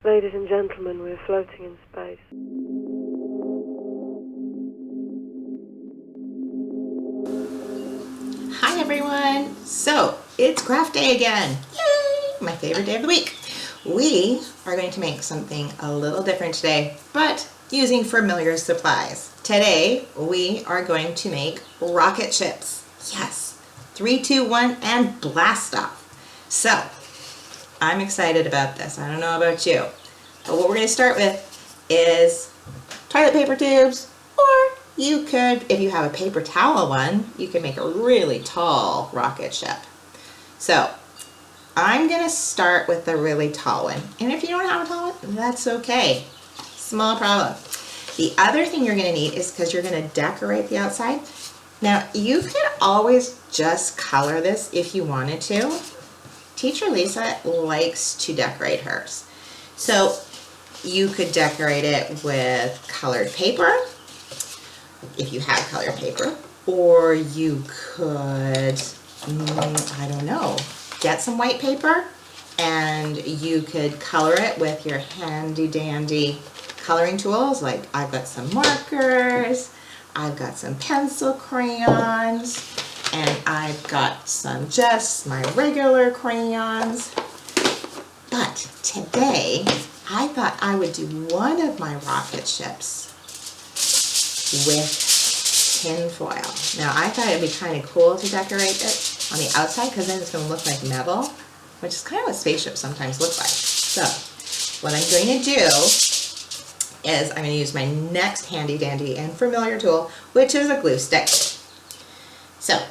Ladies and gentlemen, we're floating in space. Hi everyone! So, it's craft day again! Yay! My favorite day of the week. We are going to make something a little different today, but using familiar supplies. Today, we are going to make rocket ships. Yes! 3, 2, 1, and blast off! So, I'm excited about this. I don't know about you. But what we're going to start with is toilet paper tubes, or you could, if you have a paper towel one, you can make a really tall rocket ship. So, I'm going to start with the really tall one. And if you don't have a tall one, that's okay. Small problem. The other thing you're going to need is, because you're going to decorate the outside. Now, you could always just color this if you wanted to. Teacher Lisa likes to decorate hers. So you could decorate it with colored paper, if you had colored paper, or you could, I don't know, get some white paper and you could color it with your handy dandy coloring tools. Like I've got some markers, I've got some pencil crayons, and I've got some just my regular crayons. But today, I thought I would do one of my rocket ships with tin foil. Now, I thought it'd be kind of cool to decorate it on the outside, because then it's going to look like metal, which is kind of what spaceships sometimes look like. So, what I'm going to do is I'm going to use my next handy dandy and familiar tool, which is a glue stick. So,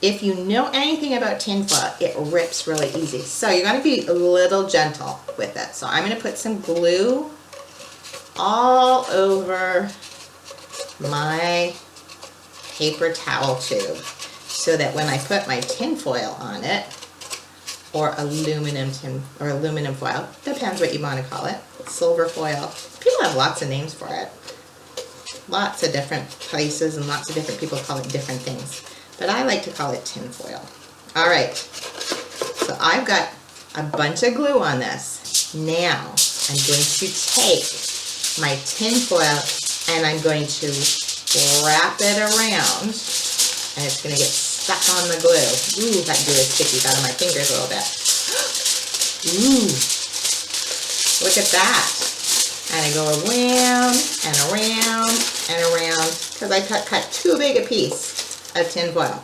if you know anything about tin foil, it rips really easy. So you're going to be a little gentle with it. So I'm going to put some glue all over my paper towel tube, so that when I put my tin foil on it, or aluminum foil, depends what you want to call it, silver foil. People have lots of names for it. Lots of different places and lots of different people call it different things. But I like to call it tin foil. All right, so I've got a bunch of glue on this. Now, I'm going to take my tin foil and I'm going to wrap it around, and it's going to get stuck on the glue. Ooh, that glue is sticky. Got on my fingers a little bit. Ooh, look at that. And I go around and around and around, because I cut too big a piece of tin foil.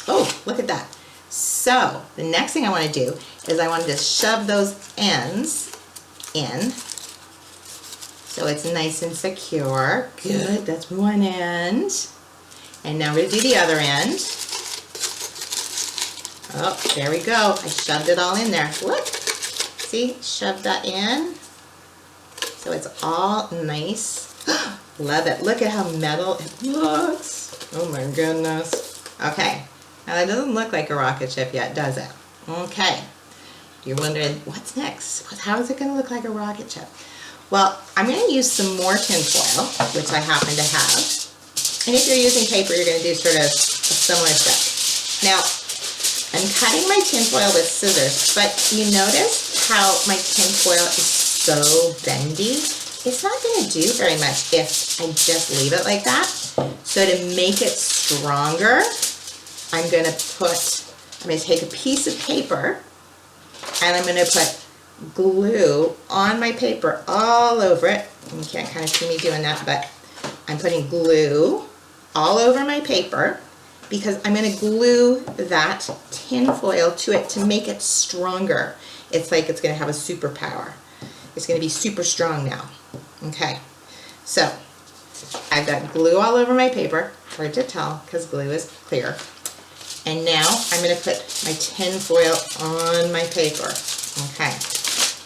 Oh, look at that. So the next thing I want to do is I want to just shove those ends in so it's nice and secure. Good, that's one end. And now we're going to do the other end. Oh, there we go. I shoved it all in there. Look, see, shoved that in. So it's all nice. Love it. Look at how metal it looks. Oh my goodness. Okay, now that doesn't look like a rocket ship yet, does it? Okay, you're wondering, what's next? How is it going to look like a rocket ship? Well, I'm going to use some more tin foil, which I happen to have. And if you're using paper, you're going to do sort of a similar step. Now, I'm cutting my tin foil with scissors, but you notice how my tin foil is so bendy? It's not going to do very much if I just leave it like that. So to make it stronger, I'm going to take a piece of paper and I'm going to put glue on my paper all over it. You can't kind of see me doing that, but I'm putting glue all over my paper because I'm going to glue that tin foil to it to make it stronger. It's like it's going to have a superpower. It's going to be super strong now. Okay, so I've got glue all over my paper. Hard to tell because glue is clear. And now I'm going to put my tin foil on my paper. Okay,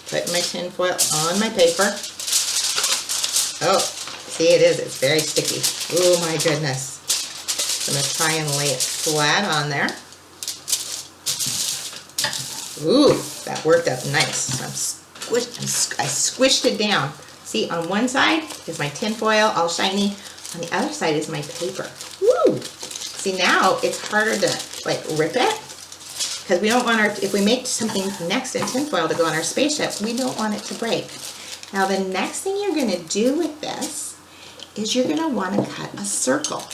put my tin foil on my paper. Oh, see, it's very sticky. Oh my goodness. So I'm going to try and lay it flat on there. Ooh, that worked out nice. I squished it down. See, on one side is my tin foil, all shiny. On the other side is my paper. Woo! See, now it's harder to like rip it because we don't want if we make something next in tinfoil to go on our spaceship, we don't want it to break. Now the next thing you're going to do with this is you're going to want to cut a circle.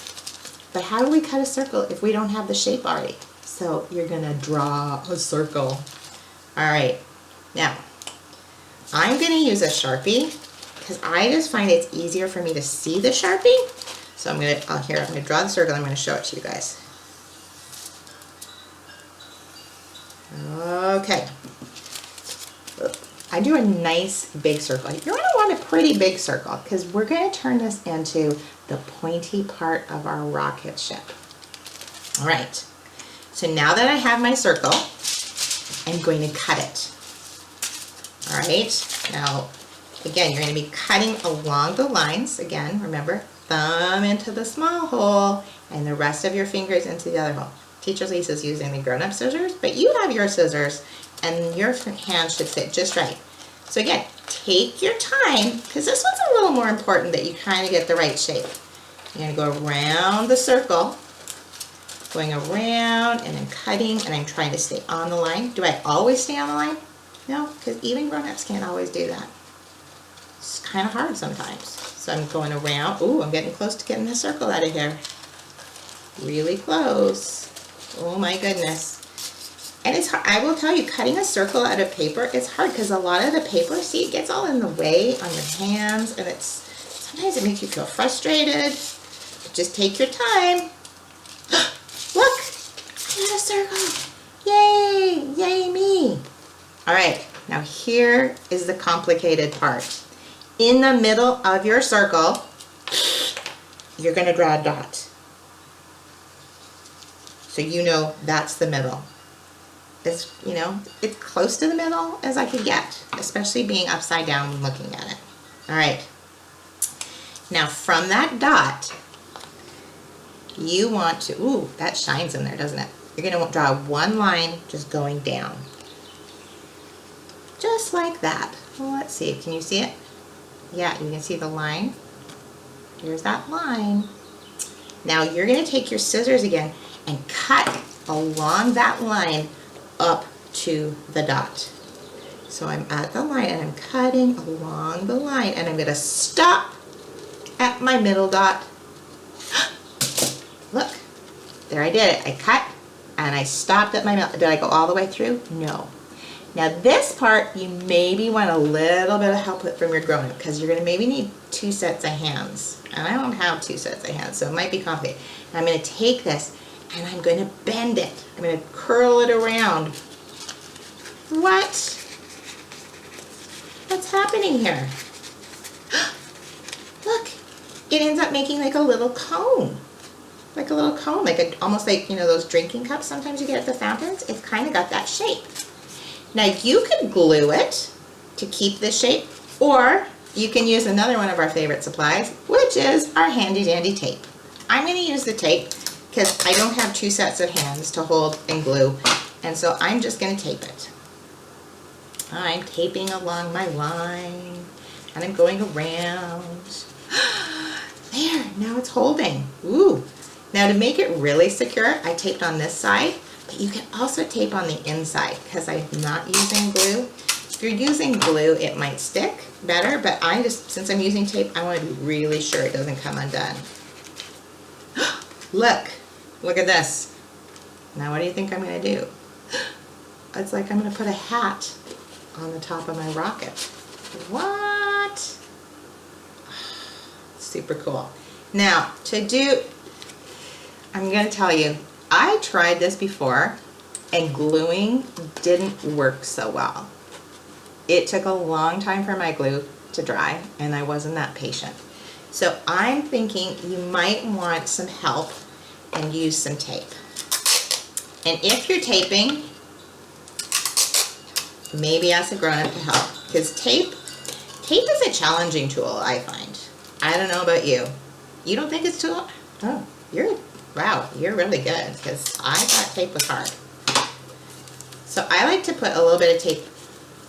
But how do we cut a circle if we don't have the shape already? So you're going to draw a circle. All right, now I'm going to use a Sharpie because I just find it's easier for me to see the Sharpie. So I'm going to draw the circle. I'm going to show it to you guys. Okay. I do a nice big circle. You're going to want a pretty big circle because we're going to turn this into the pointy part of our rocket ship. All right. So now that I have my circle, I'm going to cut it. All right. Now, again, you're going to be cutting along the lines. Again, remember, thumb into the small hole and the rest of your fingers into the other hole. Teacher Lisa's using the grown-up scissors, but you have your scissors and your hand should fit just right. So again, take your time because this one's a little more important that you kind of get the right shape. You're going to go around the circle, going around and I'm cutting and I'm trying to stay on the line. Do I always stay on the line? No, because even grown-ups can't always do that. It's kind of hard sometimes. So I'm going around. Ooh, I'm getting close to getting the circle out of here. Really close. Oh my goodness. And it's hard. I will tell you, cutting a circle out of paper is hard because a lot of the paper, see, it gets all in the way on your hands and sometimes it makes you feel frustrated. But just take your time. Look, I got a circle. Yay, yay me. All right, now here is the complicated part. In the middle of your circle, you're going to draw a dot. So you know that's the middle. It's, you know, it's close to the middle as I could get, especially being upside down when looking at it. All right. Now from that dot, you want to, ooh, that shines in there, doesn't it? You're going to draw one line just going down. Just like that. Well, let's see. Can you see it? Yeah, you can see the line. Here's that line. Now you're going to take your scissors again and cut along that line up to the dot. So I'm at the line and I'm cutting along the line and I'm going to stop at my middle dot. Look, there I did it. I cut and I stopped at my middle. Did I go all the way through? No. Now this part you maybe want a little bit of help with from your grown-up because you're going to maybe need 2 sets of hands. And I don't have 2 sets of hands, so it might be complicated. And I'm going to take this and I'm going to bend it. I'm going to curl it around. What? What's happening here? Look, it ends up making like a little cone. Like a little cone, like almost like, you know, those drinking cups sometimes you get at the fountains. It's kind of got that shape. Now you could glue it to keep this shape, or you can use another one of our favorite supplies, which is our handy dandy tape. I'm going to use the tape because I don't have 2 sets of hands to hold and glue, and so I'm just going to tape it. I'm taping along my line, and I'm going around. There, now it's holding. Ooh. Now to make it really secure, I taped on this side, but you can also tape on the inside because I'm not using glue. If you're using glue, it might stick better, but since I'm using tape, I want to be really sure it doesn't come undone. Look at this. Now what do you think I'm going to do? It's like I'm going to put a hat on the top of my rocket. What? Super cool. Now I'm going to tell you, I tried this before and gluing didn't work so well. It took a long time for my glue to dry and I wasn't that patient. So I'm thinking you might want some help and use some tape. And if you're taping, maybe ask a grown-up to help because tape is a challenging tool, I find. I don't know about you. You don't think it's too long? Oh, wow, you're really good because I thought tape was hard. So I like to put a little bit of tape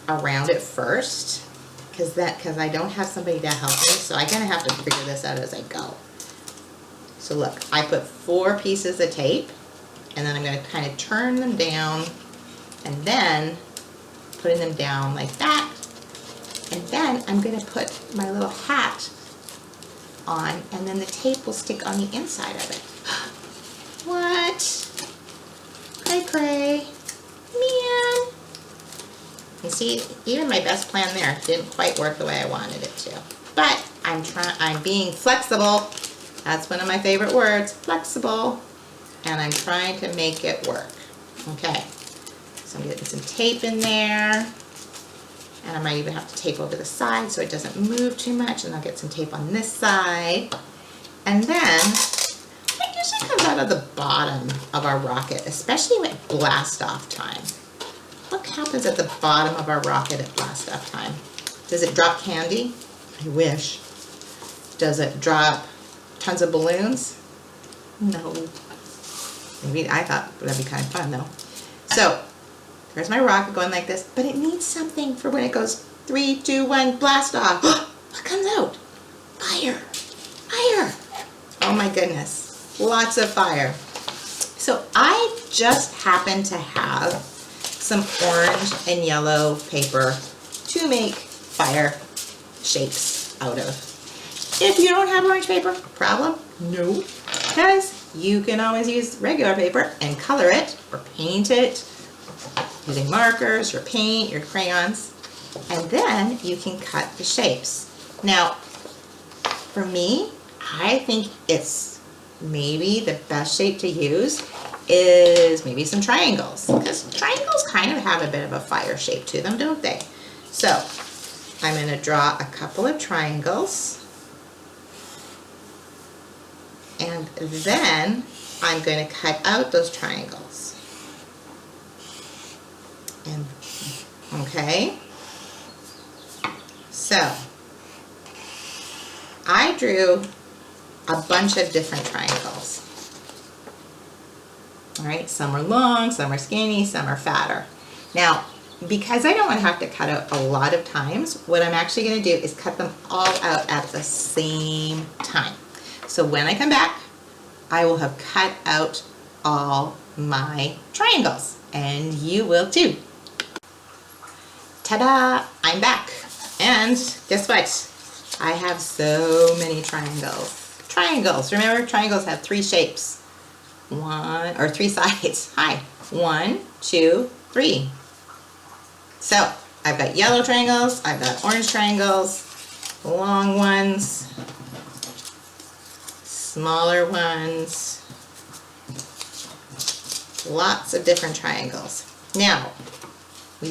around it first because I don't have somebody to help me, so I'm going to have to figure this out as I go. So look, I put 4 pieces of tape and then I'm going to kind of turn them down and then putting them down like that. And then I'm going to put my little hat on, and then the tape will stick on the inside of it. What? Cray. Man. You see, even my best plan there didn't quite work the way I wanted it to. But I'm being flexible. That's one of my favorite words, flexible. And I'm trying to make it work. Okay. So I'm getting some tape in there. And I might even have to tape over the side so it doesn't move too much. And I'll get some tape on this side. And then it usually comes out of the bottom of our rocket, especially at blast off time. What happens at the bottom of our rocket at blast off time? Does it drop candy? I wish. Does it drop tons of balloons? No. Maybe I thought that'd be kind of fun though. So there's my rocket going like this, but it needs something for when it goes 3, 2, 1, blast off. What comes out? Fire. Fire. Oh my goodness. Lots of fire. So I just happen to have some orange and yellow paper to make fire shapes out of. If you don't have orange paper, problem? No. Because you can always use regular paper and color it or paint it using markers, your paint, your crayons, and then you can cut the shapes. Now, for me, I think it's maybe the best shape to use is maybe some triangles, because triangles kind of have a bit of a fire shape to them, don't they? So I'm going to draw a couple of triangles, and then I'm going to cut out those triangles. And okay, so I drew a bunch of different triangles. All right, some are long, some are skinny, some are fatter. Now, because I don't want to have to cut out a lot of times, what I'm actually going to do is cut them all out at the same time. So when I come back, I will have cut out all my triangles, and you will too. Ta-da! I'm back, and guess what? I have so many triangles. Triangles, remember, triangles have 3 shapes. 3 sides. Hi. 1, 2, 3. So I've got yellow triangles, I've got orange triangles, long ones, smaller ones, lots of different triangles. Now,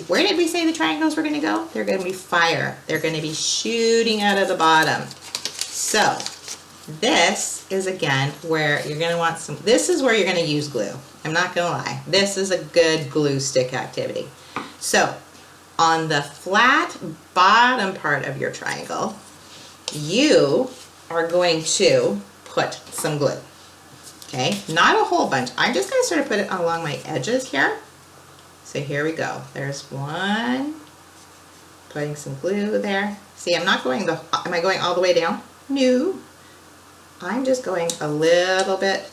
where did we say the triangles were going to go? They're going to be fire. They're going to be shooting out of the bottom. So this is again where you're going to want some, this is where you're going to use glue. I'm not going to lie. This is a good glue stick activity. So on the flat bottom part of your triangle, you are going to put some glue. Okay, not a whole bunch. I'm just going to sort of put it along my edges here. So here we go. There's one. Putting some glue there. See, I'm not going am I going all the way down? No. I'm just going a little bit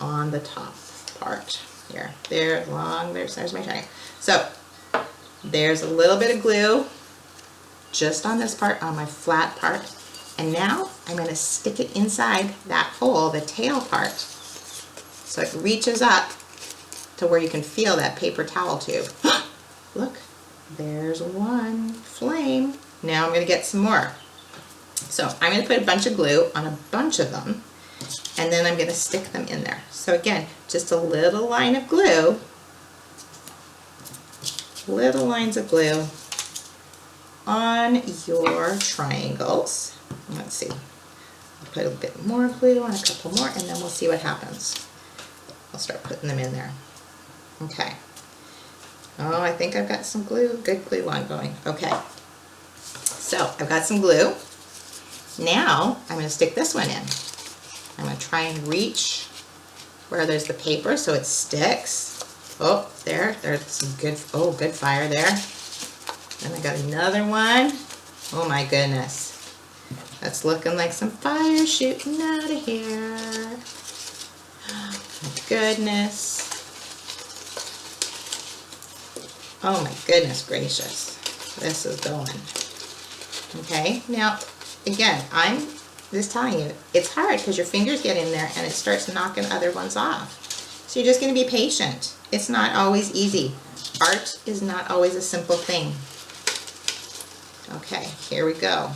on the top part here. There's my triangle. So there's a little bit of glue just on this part, on my flat part. And now I'm going to stick it inside that hole, the tail part, so it reaches up to where you can feel that paper towel tube. Look, there's one flame. Now I'm going to get some more. So I'm going to put a bunch of glue on a bunch of them, and then I'm going to stick them in there. So again, just a little line of glue, little lines of glue on your triangles. Let's see. I'll put a bit more glue on, a couple more, and then we'll see what happens. I'll start putting them in there. Okay. Oh, I think I've got some glue, good glue on going. Okay. So I've got some glue. Now I'm going to stick this one in. I'm going to try and reach where there's the paper so it sticks. Oh, there's some good, good fire there. And I got another one. Oh my goodness. That's looking like some fire shooting out of here. Oh my goodness. Oh my goodness gracious. This is going. Okay, now again, I'm just telling you, it's hard because your fingers get in there and it starts knocking other ones off. So you're just going to be patient. It's not always easy. Art is not always a simple thing. Okay, here we go.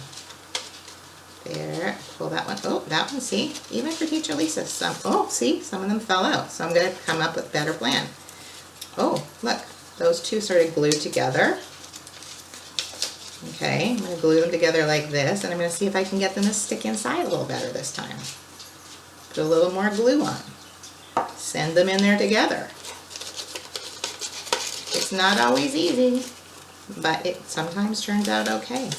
There, pull that one. Oh, that one, see? Even for Teacher Lisa, some, oh, see? Some of them fell out. So I'm going to come up with a better plan. Oh, look, those two sort of glued together. Okay, I'm going to glue them together like this, and I'm going to see if I can get them to stick inside a little better this time. Put a little more glue on. Send them in there together. It's not always easy, but it sometimes turns out okay.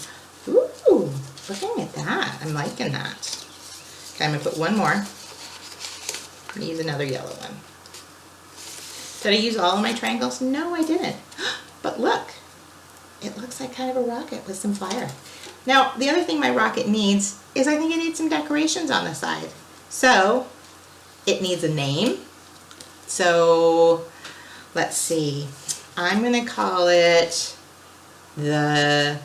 Ooh, looking at that. I'm liking that. Okay, I'm going to put one more. I'm going to use another yellow one. Did I use all of my triangles? No, I didn't. But look. It looks like kind of a rocket with some fire. Now, the other thing my rocket needs is I think it needs some decorations on the side. So, it needs a name. So, let's see. I'm going to call it the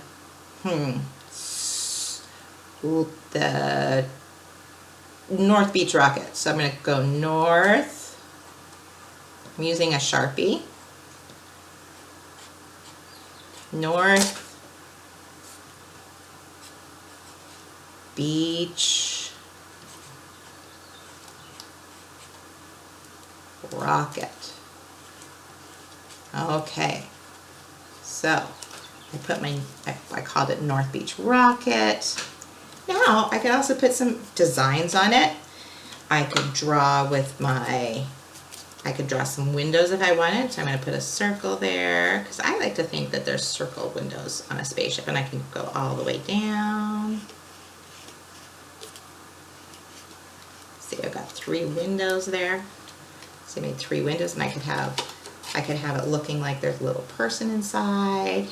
North Beach Rocket. So I'm going to go north. I'm using a Sharpie. North Beach Rocket. Okay, so I put my, I called it North Beach Rocket. Now I could also put some designs on it. I could draw with my, I could draw some windows if I wanted, so I'm going to put a circle there, because I like to think that there's circle windows on a spaceship, and I can go all the way down. See, I've got 3 windows there. So I made 3 windows, and I could have it looking like there's a little person inside.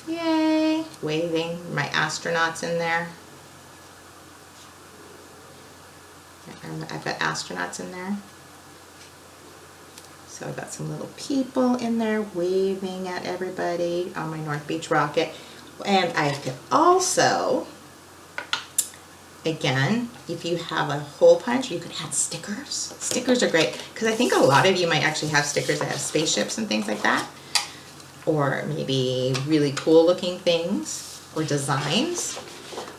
Yay! Waving, my astronauts in there. I've got astronauts in there. So I've got some little people in there waving at everybody on my North Beach Rocket. And I could also, again, if you have a hole punch, you could add stickers. Stickers are great, because I think a lot of you might actually have stickers that have spaceships and things like that. Or maybe really cool looking things or designs.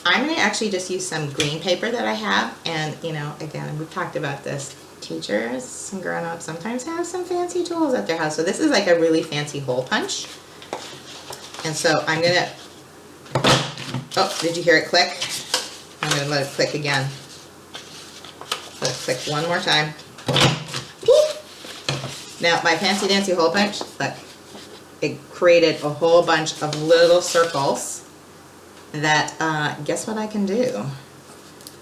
I'm going to actually just use some green paper that I have, and you know, again, we've talked about this. Teachers and grown-ups sometimes have some fancy tools at their house. So this is like a really fancy hole punch. And so I'm going to, oh, did you hear it click? I'm going to let it click again. Let it click one more time. Now, my fancy dancy hole punch, look, it created a whole bunch of little circles that, guess what I can do?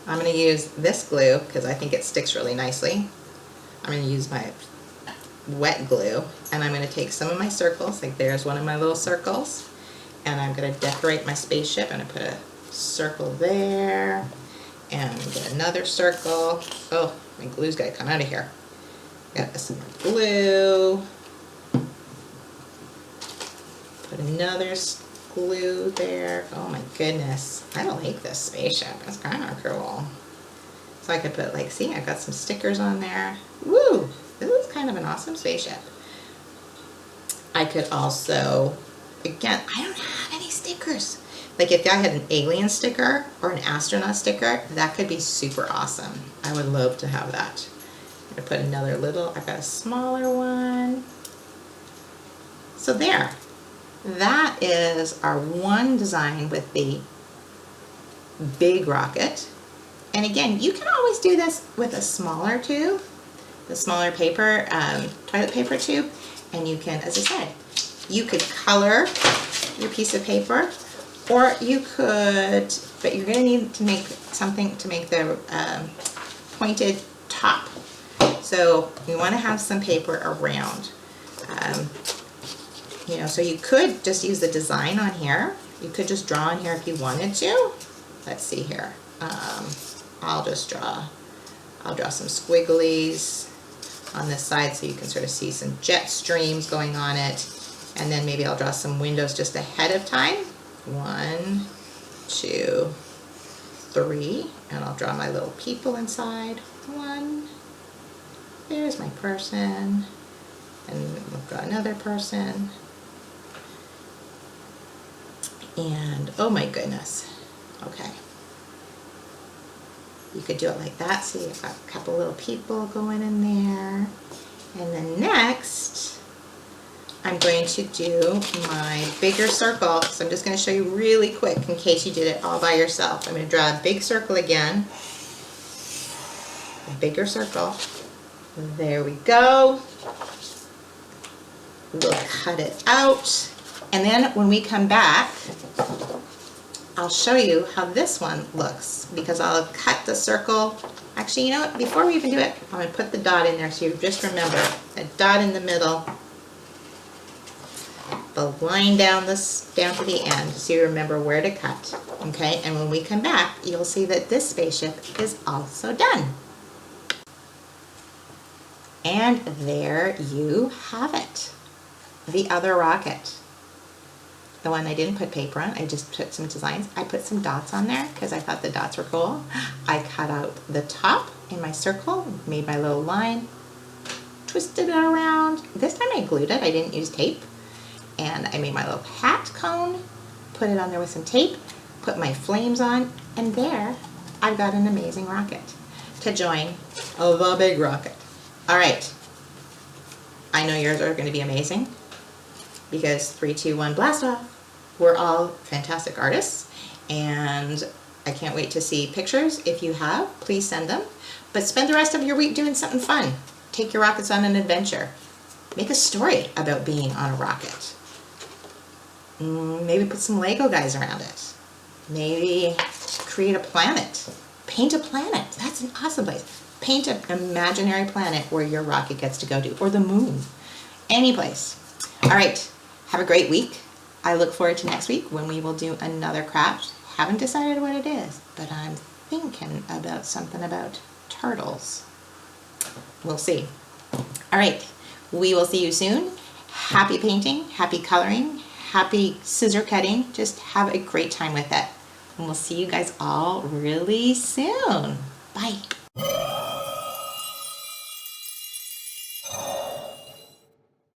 I'm going to use this glue because I think it sticks really nicely. I'm going to use my wet glue, and I'm going to take some of my circles, like there's one of my little circles, and I'm going to decorate my spaceship. And I put a circle there, and get another circle. Oh, my glue's got to come out of here. Got some more glue. Put another glue there. Oh my goodness, I like this spaceship. It's kind of cool. So I could put, like, see, I've got some stickers on there. Woo! This is kind of an awesome spaceship. I could also, again, I don't have any stickers. Like if I had an alien sticker or an astronaut sticker, that could be super awesome. I would love to have that. I'm gonna put another little, I've got a smaller one. So there. That is our one design with the big rocket. And again, you can always do this with a smaller tube, the smaller paper, toilet paper tube, and you can, as I said, you could color your piece of paper, or you could, but you're going to need to make something to make the pointed top. So you want to have some paper around. You know, so you could just use the design on here. You could just draw on here if you wanted to. Let's see here. I'll draw some squigglies. on this side so you can sort of see some jet streams going on it. And then maybe I'll draw some windows just ahead of time. 1, 2, 3, and I'll draw my little people inside. 1, there's my person, and we'll draw another person. And oh my goodness, okay. You could do it like that, so you've got a couple little people going in there. And then next, I'm going to do my bigger circle. So I'm just going to show you really quick in case you did it all by yourself. I'm going to draw a big circle again. A bigger circle. There we go. We'll cut it out. And then when we come back, I'll show you how this one looks, because I'll cut the circle. Actually, you know what? Before we even do it, I'm going to put the dot in there so you just remember a dot in the middle, the line down to the end so you remember where to cut. Okay, and when we come back, you'll see that this spaceship is also done. And there you have it, the other rocket. The one I didn't put paper on, I just put some designs. I put some dots on there because I thought the dots were cool. I cut out the top in my circle, made my little line, twisted it around. This time I glued it, I didn't use tape. And I made my little hat cone, put it on there with some tape, put my flames on, and there I've got an amazing rocket to join the big rocket. All right, I know yours are going to be amazing, because 3, 2, 1, blast off. We're all fantastic artists, and I can't wait to see pictures. If you have, please send them. But spend the rest of your week doing something fun. Take your rockets on an adventure. Make a story about being on a rocket. Maybe put some Lego guys around it. Maybe create a planet. Paint a planet. That's an awesome place. Paint an imaginary planet where your rocket gets to go to, or the moon. Any place. All right. Have a great week. I look forward to next week when we will do another craft. Haven't decided what it is, but I'm thinking about something about turtles. We'll see. All right. We will see you soon. Happy painting, happy coloring, happy scissor cutting. Just have a great time with it. And we'll see you guys all really soon. Bye.